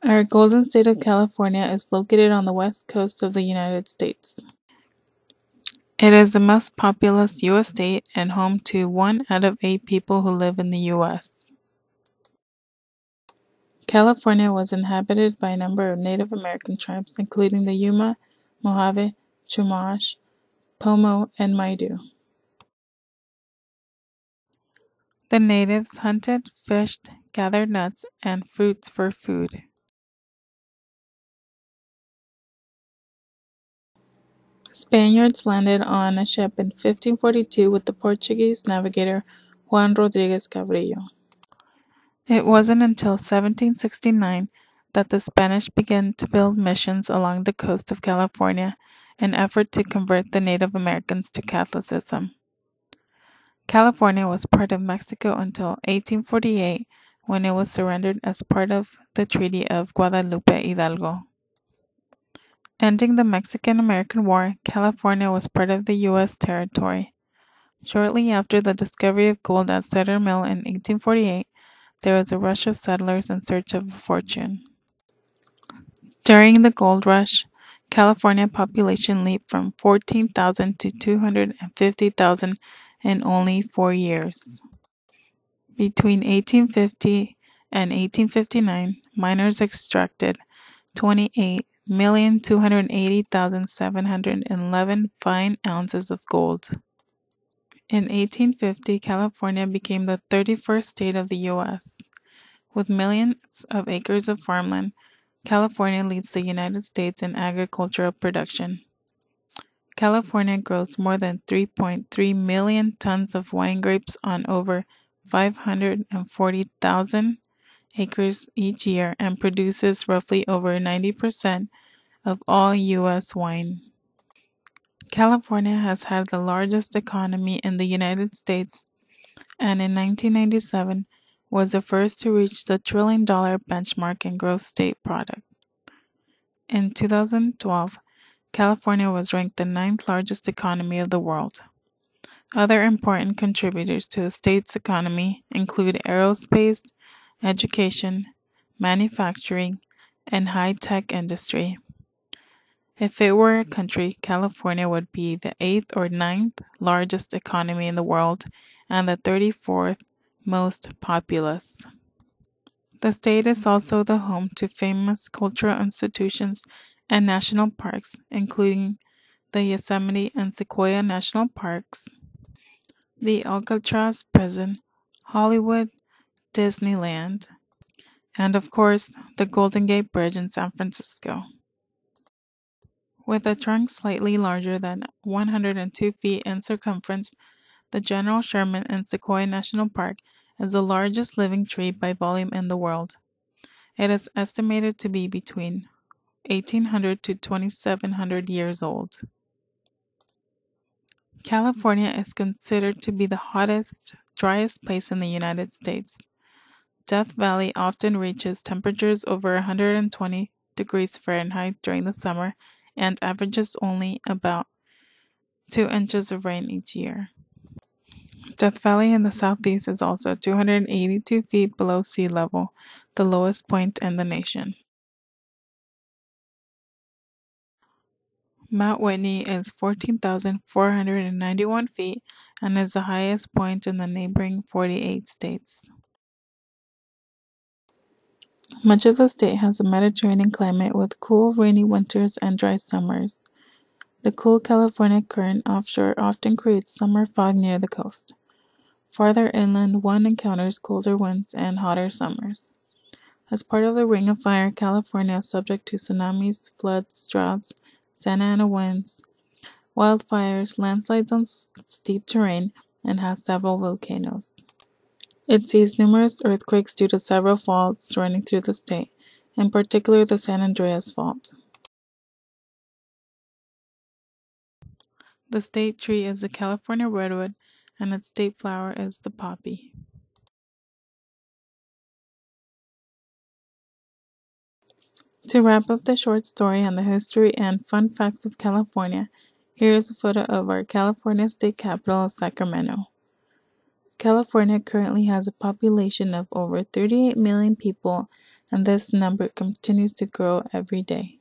Our golden state of California is located on the west coast of the United States. It is the most populous U.S. state and home to 1 out of 8 people who live in the U.S. California was inhabited by a number of Native American tribes, including the Yuma, Mojave, Chumash, Pomo, and Maidu. The natives hunted, fished, gathered nuts and fruits for food. Spaniards landed on a ship in 1542 with the Portuguese navigator Juan Rodriguez Cabrillo. It wasn't until 1769 that the Spanish began to build missions along the coast of California in an effort to convert the Native Americans to Catholicism. California was part of Mexico until 1848, when it was surrendered as part of the Treaty of Guadalupe Hidalgo. Ending the Mexican-American War, California was part of the U.S. territory. Shortly after the discovery of gold at Sutter Mill in 1848, there was a rush of settlers in search of a fortune. During the gold rush, California population leaped from 14,000 to 250,000 in only 4 years. Between 1850 and 1859, miners extracted 28,280,711 fine ounces of gold. In 1850, California became the 31st state of the U.S. With millions of acres of farmland, California leads the United States in agricultural production. California grows more than 3.3 million tons of wine grapes on over 540,000 acres each year and produces roughly over 90% of all U.S. wine. California has had the largest economy in the United States and in 1997 was the first to reach the $1 trillion benchmark in gross state product. In 2012, California was ranked the 9th largest economy of the world. Other important contributors to the state's economy include aerospace, education, manufacturing, and high-tech industry. If it were a country, California would be the 8th or 9th largest economy in the world and the 34th most populous. The state is also the home to famous cultural institutions and national parks, including the Yosemite and Sequoia National Parks, the Alcatraz Prison, Hollywood, Disneyland, and of course, the Golden Gate Bridge in San Francisco. With a trunk slightly larger than 102 feet in circumference, the General Sherman and Sequoia National Park is the largest living tree by volume in the world. It is estimated to be between 1,800 to 2,700 years old. California is considered to be the hottest, driest place in the United States. Death Valley often reaches temperatures over 120 degrees Fahrenheit during the summer and averages only about 2 inches of rain each year. Death Valley in the southeast is also 282 feet below sea level, the lowest point in the nation. Mount Whitney is 14,491 feet and is the highest point in the neighboring 48 states. Much of the state has a Mediterranean climate with cool, rainy winters and dry summers. The cool California current offshore often creates summer fog near the coast. Farther inland, one encounters colder winds and hotter summers. As part of the Ring of Fire, California is subject to tsunamis, floods, droughts, Santa Ana winds, wildfires, landslides on steep terrain, and has several volcanoes. It sees numerous earthquakes due to several faults running through the state, in particular the San Andreas Fault. The state tree is the California redwood, and its state flower is the poppy. To wrap up the short story on the history and fun facts of California, here is a photo of our California state capital, Sacramento. California currently has a population of over 38 million people and this number continues to grow every day.